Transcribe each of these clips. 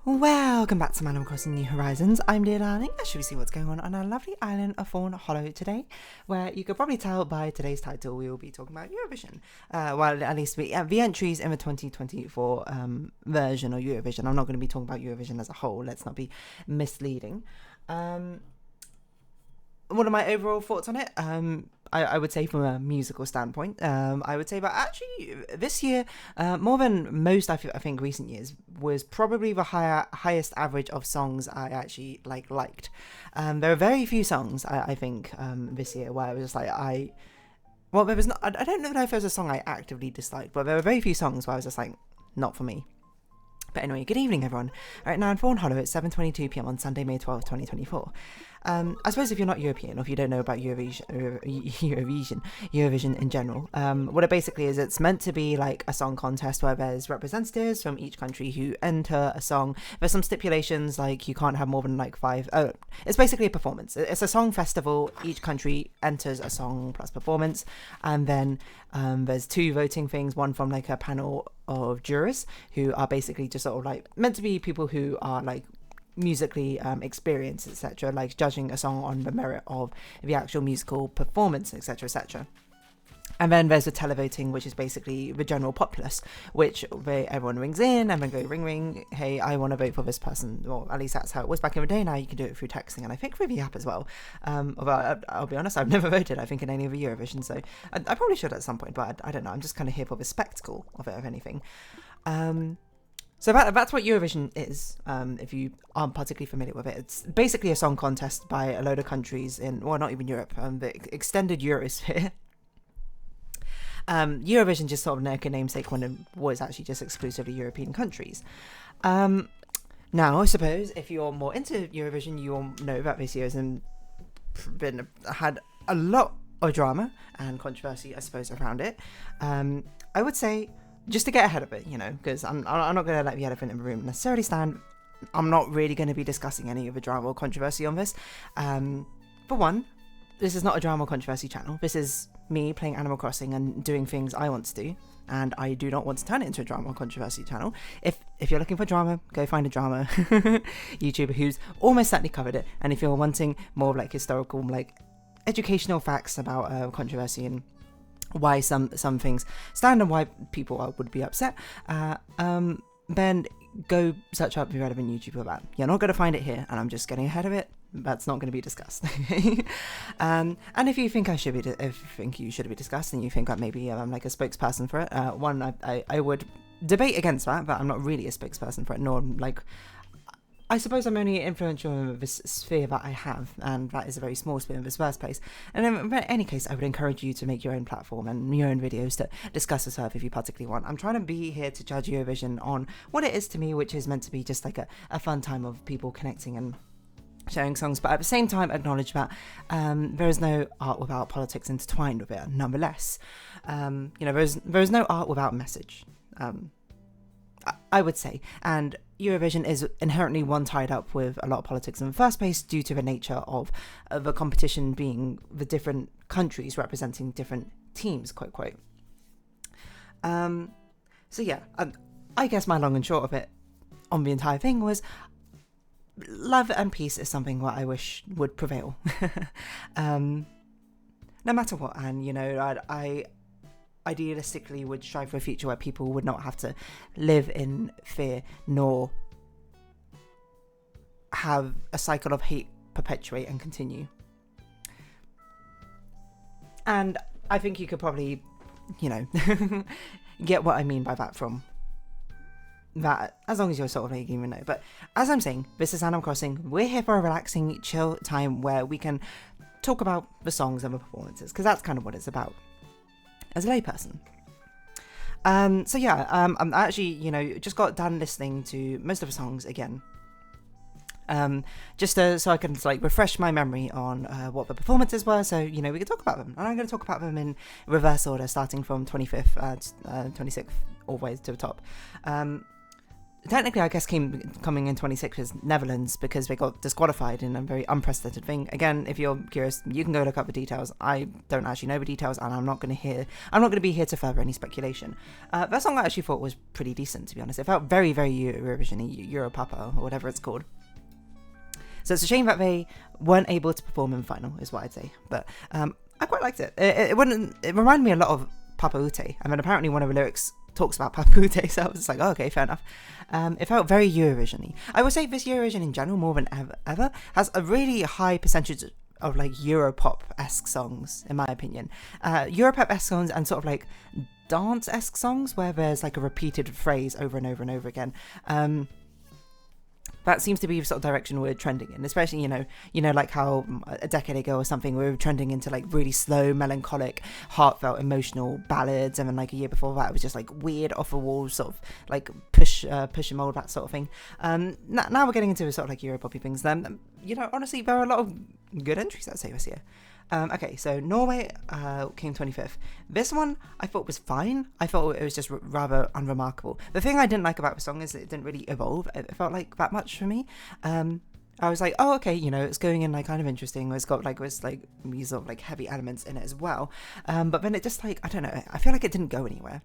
Welcome back to Animal Crossing New Horizons. I'm dear darling. Should we see what's going on our lovely island of Fawnhallow today, where you could probably tell by today's title we will be talking about Eurovision. Well, at least the entries in the 2024 version of Eurovision. I'm not going to be talking about Eurovision as a whole. Let's not be misleading. What are my overall thoughts on it? I would say from a musical standpoint, I would say that actually this year, more than most I think recent years, was probably the highest average of songs I actually liked. There are very few songs I think this year where I was just there was not. I don't know if there was a song I actively disliked, but there were very few songs where I was just like, not for me. But anyway, good evening everyone. Right now in Fawnhallow, it's 7:22 p.m. on Sunday, May 12th, 2024. I suppose if you're not European, or if you don't know about Eurovision in general, what it basically is, it's meant to be like a song contest where there's representatives from each country who enter a song. There's some stipulations, like you can't have more than five. Oh, it's basically a performance. It's a song festival. Each country enters a song plus performance, and then there's two voting things. One from a panel of jurors who are basically just sort of meant to be people who are musically experienced, etc., judging a song on the merit of the actual musical performance, etc., etc. And then there's the televoting, which is basically the general populace, which everyone rings in and then go ring ring, hey, I want to vote for this person. Or at least that's how it was back in the day. Now you can do it through texting, and I think through the app as well. Although I'll be honest, I've never voted, I think, in any of the Eurovision, so I probably should at some point, but I don't know. I'm just kind of here for the spectacle of it, if anything. So that's what Eurovision is, if you aren't particularly familiar with it. It's basically a song contest by a load of countries not even Europe, the extended Eurosphere. Eurovision just sort of like a namesake when it was actually just exclusively European countries. Now, I suppose if you're more into Eurovision, you'll know that this year has had a lot of drama and controversy, I suppose, around it. I would say, just to get ahead of it, because I'm not going to let the elephant in the room necessarily stand. I'm not really going to be discussing any of the drama or controversy on this. For one, this is not a drama or controversy channel. This is me playing Animal Crossing and doing things I want to do, and I do not want to turn it into a drama or controversy channel. If you're looking for drama, go find a drama YouTuber who's almost certainly covered it. And if you're wanting more of historical, educational facts about controversy and why some things stand and why people would be upset, then go search up the relevant YouTuber for that. You're not going to find it here, and I'm just getting ahead of it. That's not going to be discussed. And if you think you should be discussed, and you think that maybe I'm a spokesperson for it, I would debate against that, but I'm not really a spokesperson for it, nor I suppose I'm only influential in this sphere that I have, and that is a very small sphere in this first place. And in any case, I would encourage you to make your own platform and your own videos to discuss this stuff if you particularly want. I'm trying to be here to judge Eurovision on what it is to me, which is meant to be just a fun time of people connecting and sharing songs, but at the same time acknowledge that there is no art without politics intertwined with it. Nonetheless, there is no art without message. I would say, and Eurovision is inherently one tied up with a lot of politics in the first place due to the nature of the competition being the different countries representing different teams, quote. So yeah, I guess my long and short of it on the entire thing was love and peace is something what I wish would prevail, no matter what. And I idealistically would strive for a future where people would not have to live in fear nor have a cycle of hate perpetuate and continue. And I think you could probably get what I mean by that from that, as long as you're sort of even know. But as I'm saying, this is Animal Crossing. We're here for a relaxing, chill time where we can talk about the songs and the performances, because that's kind of what it's about as a layperson. So yeah, I'm actually, just got done listening to most of the songs again. Just so I can refresh my memory on what the performances were, so we can talk about them. And I'm going to talk about them in reverse order, starting from 25th, 26th, all the way to the top. technically, I guess, coming in 26 was Netherlands because they got disqualified in a very unprecedented thing. Again, if you're curious, you can go look up the details. I don't actually know the details, and I'm not going to be here to further any speculation. That song I actually thought was pretty decent, to be honest. It felt very, very Eurovision-y, Europapa, or whatever it's called. So it's a shame that they weren't able to perform in final, is what I'd say. But I quite liked it. It reminded me a lot of Papa Ute, and then apparently one of the lyrics talks about Papa Ute, so I was like, oh, okay, fair enough. It felt very Eurovision-y. I would say this Eurovision in general, more than ever, has a really high percentage of like Europop-esque songs, in my opinion. Europop-esque songs and sort of like dance-esque songs where there's like a repeated phrase over and over and over again. That seems to be the sort of direction we're trending in, especially, you know, like how a decade ago or something we were trending into like really slow, melancholic, heartfelt, emotional ballads, and then like a year before that it was just like weird, off the wall sort of like push and mold, that sort of thing. Now we're getting into the sort of like Europoppy things. You know, honestly, there are a lot of good entries, I'd say, this year. Okay, so Norway came 25th. This one I thought was fine. I thought it was just rather unremarkable. The thing I didn't like about the song is that it didn't really evolve. It felt like that much for me. I was like, oh, okay, you know, it's going in like kind of interesting. It's got like these sort of like heavy elements in it as well. But then it just like, I don't know, I feel like it didn't go anywhere.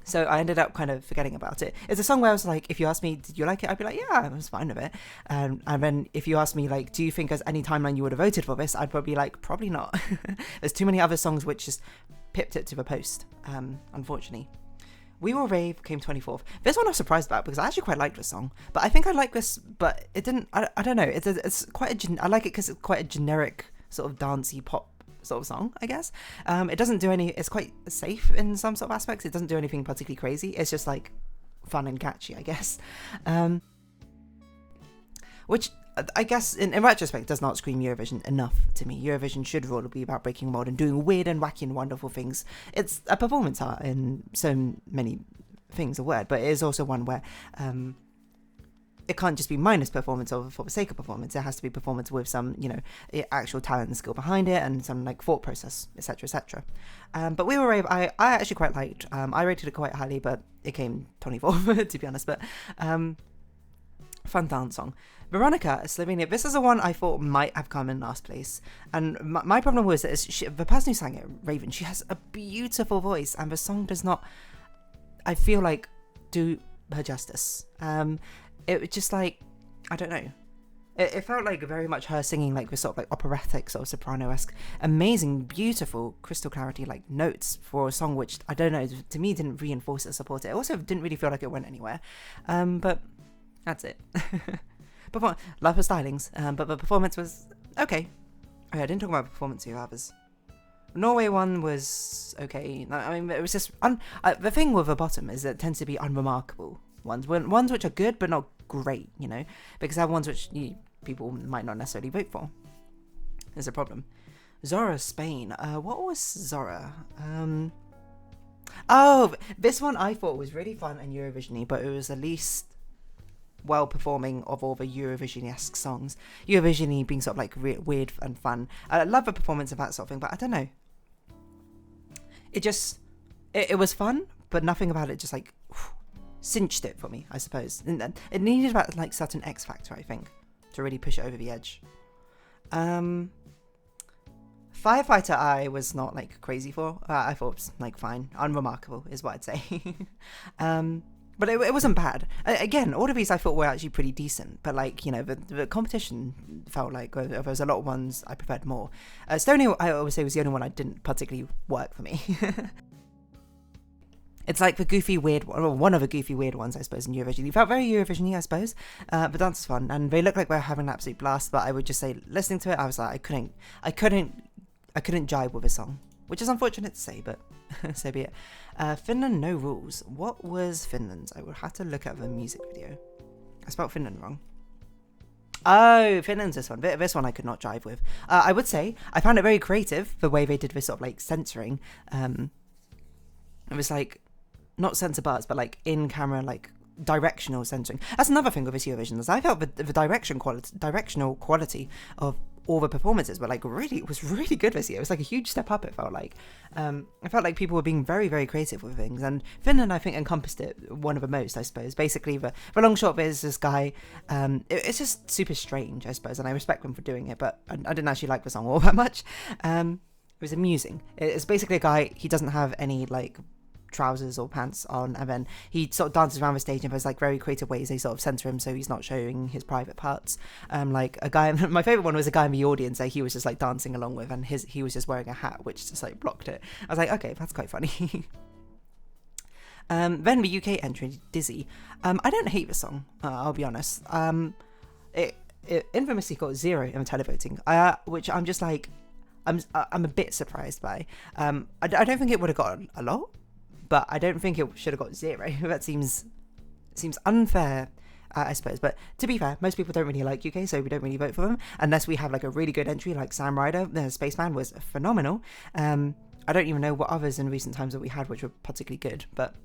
So I ended up kind of forgetting about it. It's a song where I was like, if you ask me, did you like it? I'd be like, yeah, I was fine with it. And then if you ask me, like, do you think there's any timeline you would have voted for this? I'd probably be like, probably not. There's too many other songs which just pipped it to the post, unfortunately. We Will Rave came 24th. This one I was surprised about because I actually quite liked this song. But I think I like this, but it didn't, I don't know. It's quite I like it because it's quite a generic sort of dancey pop sort of song, I guess. It doesn't do it's quite safe in some sort of aspects. It doesn't do anything particularly crazy. It's just like fun and catchy, I guess. Which I guess in retrospect does not scream Eurovision enough to me. Eurovision should really be about breaking mold and doing weird and wacky and wonderful things. It's a performance art in so many things, a word, but it is also one where it can't just be minus performance for the sake of performance. It has to be performance with some, you know, actual talent and skill behind it and some like thought process, etc., etc. But We Were Rave, I actually quite liked. I rated it quite highly, but it came 24th to be honest. But fun dance song. Veronica, Slovenia. This is the one I thought might have come in last place. And my problem was that the person who sang it, Raven, she has a beautiful voice, and the song does not, I feel like, do her justice. It was just like, I don't know. It felt like very much her singing like this sort of like operatic sort of soprano-esque, amazing, beautiful, crystal clarity like notes for a song which, I don't know, to me didn't reinforce it or support it. It also didn't really feel like it went anywhere. But that's it. Love her stylings, but the performance was okay. Oh, yeah, I didn't talk about the performance of others. Norway one was okay. I mean, it was just the thing with the bottom is that it tends to be unremarkable ones which are good but not great, you know, because I have ones which people might not necessarily vote for. There's a problem. Zora, Spain. What was Zora? Oh, this one I thought was really fun and Eurovision-y, but it was the least well performing of all the Eurovision-esque songs. Eurovision-y being sort of like weird and fun. I love the performance of that sort of thing, but I don't know. It was fun, but nothing about it just like cinched it for me, I suppose. And it needed about like certain X factor, I think, to really push it over the edge. Firefighter I was not like crazy for. I thought it was like fine, unremarkable is what I'd say. But it wasn't bad. Again, all of these I thought were actually pretty decent, but like, you know, the competition felt like there was a lot of ones I preferred more. Estonia, I always say, was the only one I didn't particularly work for me. It's like the goofy weird one of the goofy weird ones, I suppose, in Eurovision. It felt very Eurovision-y, I suppose, but dance was fun, and they looked like they were having an absolute blast. But I would just say, listening to it, I was like, I couldn't jive with a song, which is unfortunate to say, but so be it. Finland, No Rules. What was Finland's? I will have to look at the music video. I spelled Finland wrong. Oh, Finland's this one. This one I could not jive with. I would say I found it very creative, the way they did this sort of like censoring. It was like, not censor bars, but like in camera, like directional censoring. That's another thing with this Eurovision, is I felt the directional quality of all the performances were like it was really good this year. It was like a huge step up, it felt like. I felt like people were being very, very creative with things, and Finland, I think, encompassed it one of the most, I suppose. Basically, the long short of it is this guy, it's just super strange, I suppose, and I respect them for doing it, but I didn't actually like the song all that much. It was amusing. It's basically a guy, he doesn't have any like trousers or pants on, and then he sort of dances around the stage in those like very creative ways. They sort of censor him so he's not showing his private parts. Like a guy, my favorite one was a guy in the audience that he was just like dancing along with, and he was just wearing a hat which just like blocked it. I was like, okay, that's quite funny. Then the UK entry, Dizzy. I don't hate the song, I'll be honest. It infamously got 0 in the televoting, which I'm just like, I'm a bit surprised by. I don't think it would have got a lot, but I don't think it should have got 0. That seems unfair, I suppose. But to be fair, most people don't really like UK, so we don't really vote for them unless we have like a really good entry like Sam Ryder. The Spaceman was phenomenal. I don't even know what others in recent times that we had which were particularly good, but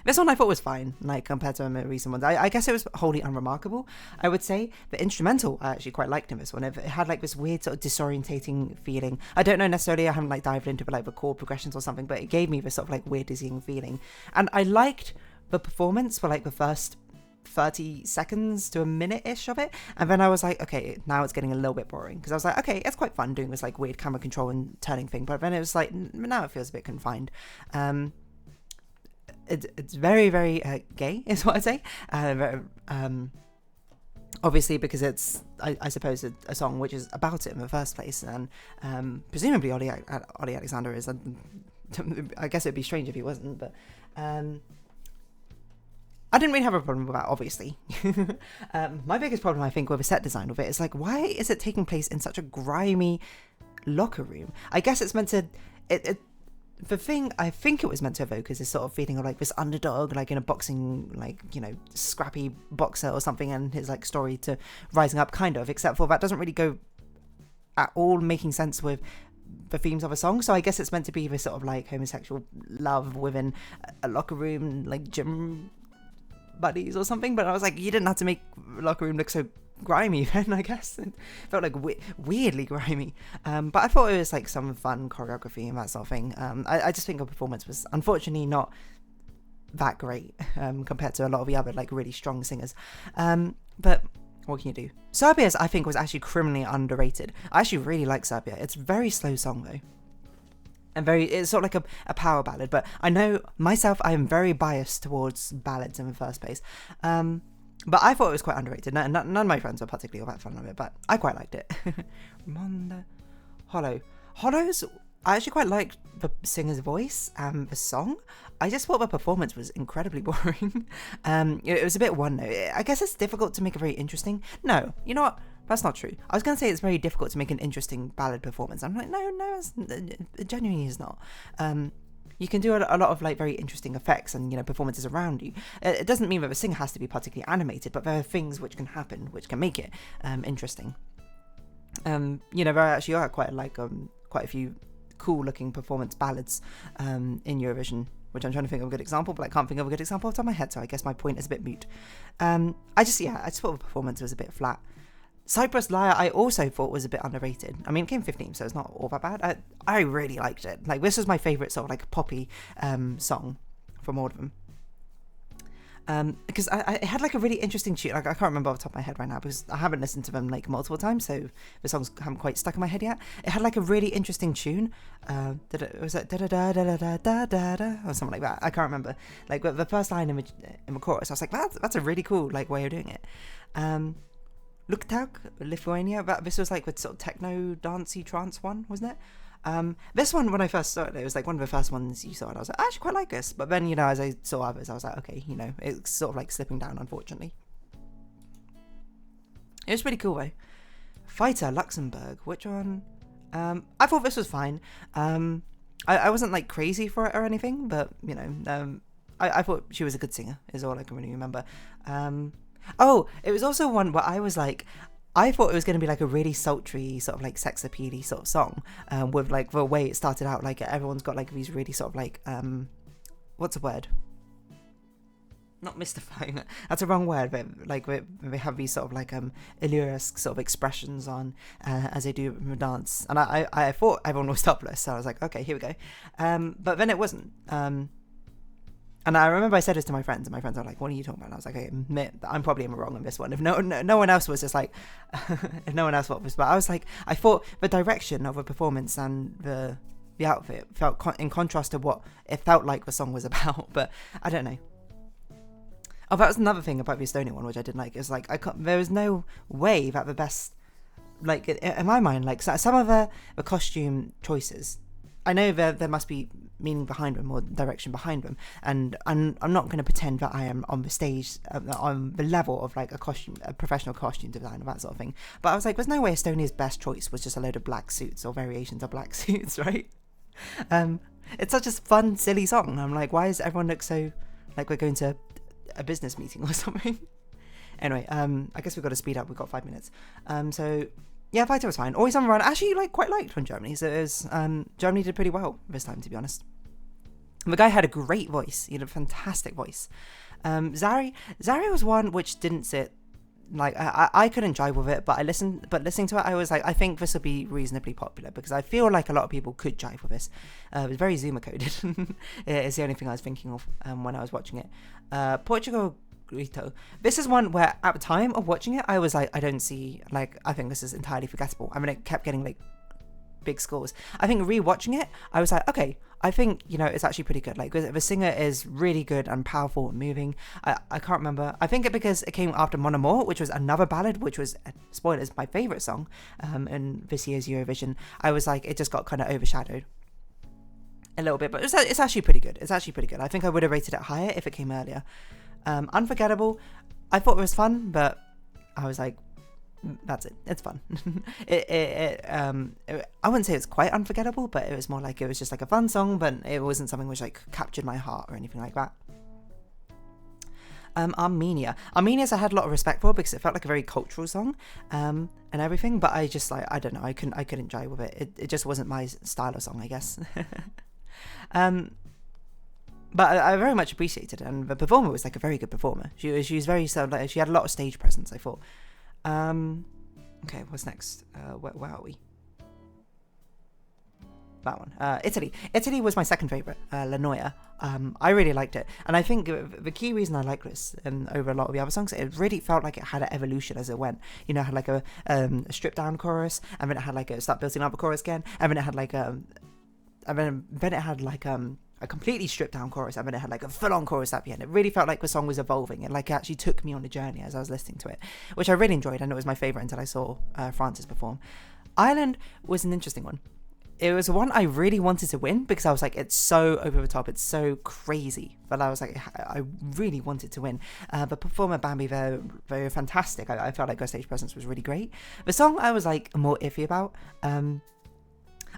this one I thought was fine, like compared to the recent ones. I guess it was wholly unremarkable, I would say. The instrumental I actually quite liked in this one. It had like this weird sort of disorientating feeling. I don't know necessarily, I haven't like dived into like the chord progressions or something, but it gave me this sort of like weird dizzying feeling. And I liked the performance for like the first 30 seconds to a minute-ish of it, and then I was like, okay, now it's getting a little bit boring, because I was like, okay, it's quite fun doing this like weird camera control and turning thing, but then it was like, now it feels a bit confined. It's very, very gay, is what I'd say. Obviously, because it's, I suppose, a song which is about it in the first place, and presumably Ollie Alexander is. I guess it'd be strange if he wasn't, but I didn't really have a problem with that, obviously. My biggest problem, I think, with the set design of it is like, why is it taking place in such a grimy locker room? I guess it's meant to... The thing I think it was meant to evoke is this sort of feeling of like this underdog, like in a boxing, like, you know, scrappy boxer or something, and his like story to rising up, kind of, except for that doesn't really go at all making sense with the themes of a song. So I guess it's meant to be this sort of like homosexual love within a locker room, like gym buddies or something. But I was like, you didn't have to make locker room look so grimy then, I guess. It felt like weirdly grimy, but I thought it was like some fun choreography and that sort of thing. I just think the performance was unfortunately not that great compared to a lot of the other like really strong singers, but what can you do? Serbia's, I think, was actually criminally underrated. I actually really like Serbia. It's a very slow song though, and it's sort of like a power ballad, but I know myself, I am very biased towards ballads in the first place. But I thought it was quite underrated. None of my friends were particularly all that fond of it, but I quite liked it. Hollow's, I actually quite liked the singer's voice and the song. I just thought the performance was incredibly boring. It was a bit one note. I guess it's difficult to make it very interesting. No, you know what? That's not true. I was going to say it's very difficult to make an interesting ballad performance. I'm like, no, it genuinely is not. You can do a lot of like very interesting effects and, you know, performances around you. It doesn't mean that the singer has to be particularly animated, but there are things which can happen which can make it interesting. You know, there actually are quite a few cool looking performance ballads in Eurovision, which I'm trying to think of a good example, but I can't think of a good example off the top of my head, so I guess my point is a bit moot. I just thought the performance was a bit flat. Cyprus Lyre, I also thought was a bit underrated. I mean, it came 15th, so it's not all that bad. I really liked it. Like, this was my favourite sort of like poppy song from all of them. Because it had like a really interesting tune. Like, I can't remember off the top of my head right now because I haven't listened to them like multiple times, so the songs haven't quite stuck in my head yet. It had like a really interesting tune. Was it da da da da da da da da or something like that? I can't remember. Like the first line in the chorus, I was like, that's a really cool like way of doing it. Luktak, Lithuania. This was like the sort of techno dancey trance one, wasn't it? This one, when I first saw it, it was like one of the first ones you saw, and I was like, I actually quite like this. But then, you know, as I saw others, I was like, okay, you know, it's sort of like slipping down, unfortunately. It was pretty cool though. Fighter, Luxembourg. Which one? I thought this was fine. I wasn't like crazy for it or anything, but you know, I thought she was a good singer. Is all I can really remember. Oh, it was also one where I was like, I thought it was going to be like a really sultry sort of like sex appeal-y sort of song, with like the way it started out, like everyone's got like these really sort of like what's the word? not mystifying, that's a wrong word, but like we have these sort of like Illyrisk sort of expressions on as they do in dance, and I thought everyone was topless, so I was like, okay, here we go, but then it wasn't, and I remember I said this to my friends, and my friends are like, what are you talking about? And I was like, I admit that I'm probably wrong on this one. If no one else was just like, if no one else was, but I was like, I thought the direction of a performance and the outfit felt in contrast to what it felt like the song was about, but I don't know. Oh, that was another thing about the Estonian one, which I didn't like. It was like, there was no way that the best, like, in my mind, like, some of the costume choices, I know there must be meaning behind them or direction behind them, and I'm not going to pretend that I am on the stage on the level of like a professional costume designer, that sort of thing. But I was like, there's no way Estonia's best choice was just a load of black suits or variations of black suits, right? It's such a fun, silly song. I'm like, why does everyone look so like we're going to a business meeting or something? Anyway, I guess we've got to speed up. We've got 5 minutes. So yeah, Vita was fine. Always on the Run. Actually, like quite liked from Germany. So it was, Germany did pretty well this time, to be honest. The guy had a great voice. He had a fantastic voice. Zari was one which didn't sit. Like I couldn't jive with it, but listening to it, I was like, I think this will be reasonably popular because I feel like a lot of people could jive with this. It was very Zoomer coded. It's the only thing I was thinking of when I was watching it. Portugal Grito. This is one where at the time of watching it, I was like, I don't see, like, I think this is entirely forgettable. I mean, it kept getting like big scores. I think rewatching it, I was like, okay, I think, you know, it's actually pretty good. Like, the singer is really good and powerful and moving. I can't remember. I think because it came after Mon Amour, which was another ballad, which was, spoilers, my favourite song in this year's Eurovision. I was like, it just got kind of overshadowed a little bit, but it's actually pretty good. It's actually pretty good. I think I would have rated it higher if it came earlier. Unforgettable, I thought it was fun, but I was like, that's it, it's fun. I wouldn't say it's quite unforgettable, but it was more like it was just like a fun song, but it wasn't something which like captured my heart or anything like that. Armenia's I had a lot of respect for because it felt like a very cultural song and everything, but I just like, I don't know, I couldn't jive with it. It just wasn't my style of song, I guess. But I very much appreciated it, and the performer was like a very good performer. She was very like, she had a lot of stage presence, I thought. Okay, what's next? Where are we? That one. Italy was my second favourite, La Noia. I really liked it, and I think the key reason I like this over a lot of the other songs, it really felt like it had an evolution as it went. You know, it had like a stripped down chorus, and then it had like a start building up a chorus again, and then it had like a completely stripped down chorus, and then it had like a full on chorus at the end. It really felt like the song was evolving, and like it actually took me on a journey as I was listening to it, which I really enjoyed, and it was my favourite until I saw Francis perform. Ireland was an interesting one. It was one I really wanted to win because I was like, it's so over the top, it's so crazy, but I was like, I really wanted to win. But performer Bambi, they're fantastic. I felt like her stage presence was really great. The song I was like more iffy about.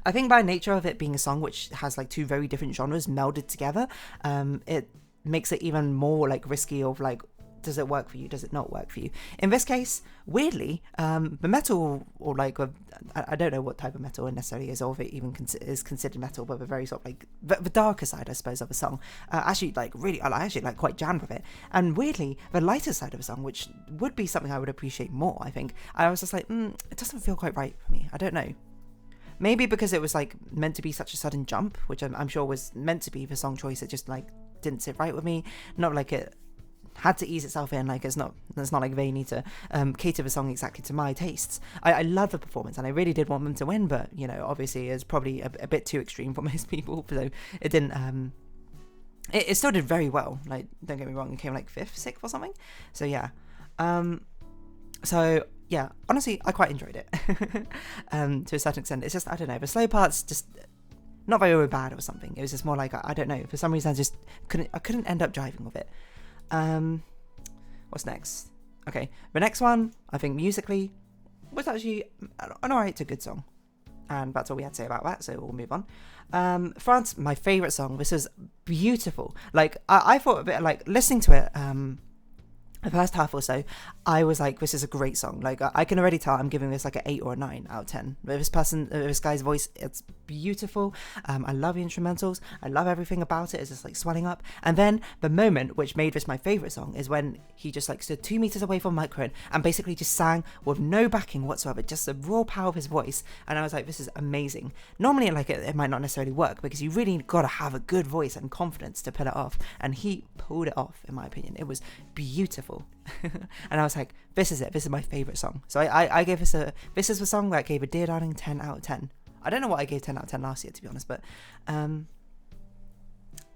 I think by nature of it being a song which has like two very different genres melded together, it makes it even more like risky of like, does it work for you? Does it not work for you? In this case, weirdly, the metal, or like, I don't know what type of metal it necessarily is, or if it even is considered metal, but the very sort of like, the darker side, I suppose, of a song, actually like really, I actually like quite jammed with it. And weirdly, the lighter side of a song, which would be something I would appreciate more, I think, I was just like, it doesn't feel quite right for me. I don't know. Maybe because it was like meant to be such a sudden jump, which I'm sure was meant to be the song choice. It just like didn't sit right with me. Not like it had to ease itself in. Like it's not like they need to cater the song exactly to my tastes. I love the performance, and I really did want them to win, but you know, obviously it's probably a bit too extreme for most people. So it didn't. It still did very well. Like, don't get me wrong, it came like 5th, 6th or something. So yeah. So yeah, honestly, I quite enjoyed it to a certain extent. It's just, I don't know, the slow parts just not very bad or something. It was just more like, I don't know, for some reason I just couldn't end up driving with it. What's next? Okay, the next one, I think musically was actually an alright to good song, and that's all we had to say about that, so we'll move on. France, my favourite song. This was beautiful. Like, I thought a bit like listening to it, the first half or so, I was like, this is a great song. Like, I can already tell I'm giving this like an 8 or a 9 out of 10. This guy's voice, it's beautiful. I love the instrumentals. I love everything about it. It's just like swelling up. And then the moment which made this my favorite song is when he just like stood 2 meters away from the microphone and basically just sang with no backing whatsoever, just the raw power of his voice. And I was like, this is amazing. Normally, like, it might not necessarily work because you really got to have a good voice and confidence to pull it off. And he pulled it off, in my opinion. It was beautiful. And I was like, this is it. This is my favorite song. So I gave this is the song that I gave a Dear Darling 10 out of 10. I don't know what I gave 10 out of 10 last year, to be honest, but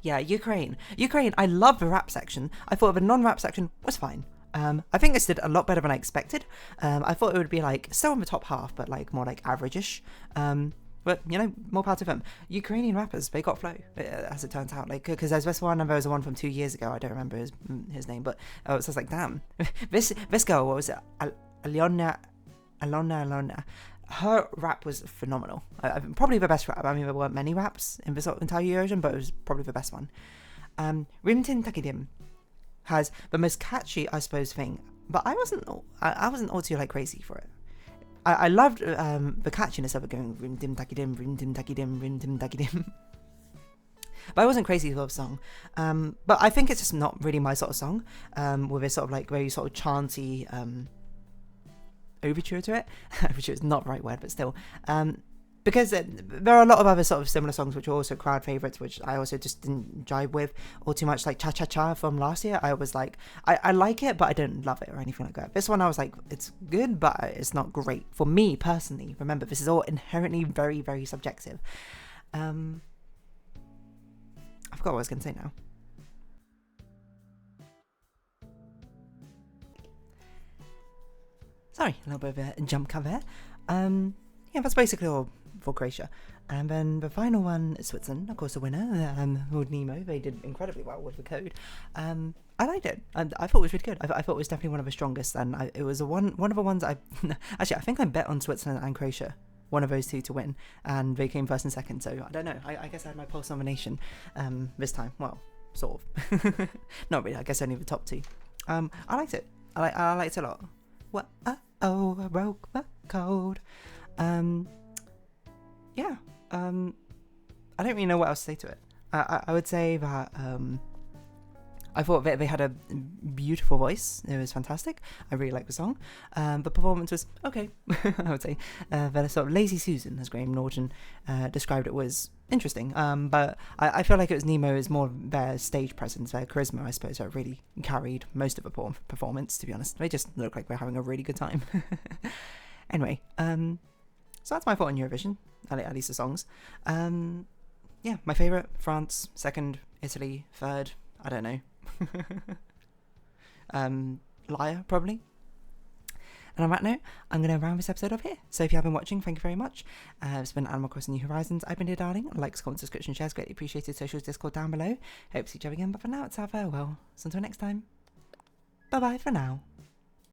yeah, Ukraine, I love the rap section. I thought the non-rap section was fine. I think this did a lot better than I expected. I thought it would be like still in the top half, but like more like average-ish. But, you know, more part of them. Ukrainian rappers, they got flow, as it turns out. Like, because there's this one, and there was one from 2 years ago. I don't remember his name, but it was just like, damn. This girl, what was it? Alona. Her rap was phenomenal. Probably the best rap. I mean, there weren't many raps in this entire Eurovision, but it was probably the best one. Rimtin Takidim has the most catchy, I suppose, thing, but I wasn't all too like crazy for it. I loved the catchiness of it going rim dim taki dim, rim dim taki dim, rim dim taki dim. But I wasn't crazy for the song. But I think it's just not really my sort of song. With a sort of like very sort of chanty overture to it. Overture is not the right word, but still. Because there are a lot of other sort of similar songs which are also crowd favourites, which I also just didn't jive with all too much, like Cha Cha Cha from last year. I was like, I like it, but I don't love it or anything like that. This one I was like, it's good, but it's not great. For me, personally, remember, this is all inherently very, very subjective. I forgot what I was going to say now. Sorry, a little bit of a jump cut there. Yeah, that's basically all for Croatia. And then the final one is Switzerland, of course, the winner, called Nemo. They did incredibly well with the code. I liked it. I thought it was really good. I thought it was definitely one of the strongest, and it was one of the ones actually, I think I bet on Switzerland and Croatia, one of those two to win, and they came first and second, so I don't know. I guess I had my pulse on the nation this time. Well, sort of. Not really, I guess only the top two. I liked it. I liked it a lot. What? Oh, I broke the code. Yeah, I don't really know what else to say to it. I would say that I thought they had a beautiful voice. It was fantastic. I really liked the song. The performance was okay, I would say. The sort of Lazy Susan, as Graham Norton described it, was interesting. But I feel like it was Nemo's more their stage presence, their charisma, I suppose, that really carried most of the performance, to be honest. They just look like they're having a really good time. Anyway, so that's my thought on Eurovision, at least the songs. Yeah, my favourite, France, second, Italy, third, I don't know. Liar, probably. And on that note, I'm going to round this episode off here. So if you have been watching, thank you very much. It's been Animal Crossing New Horizons. I've been Dear Darling. Likes, comments, subscription, shares, greatly appreciated. Socials, Discord down below. Hope to see each other again, but for now, it's our farewell. So until next time, bye-bye for now.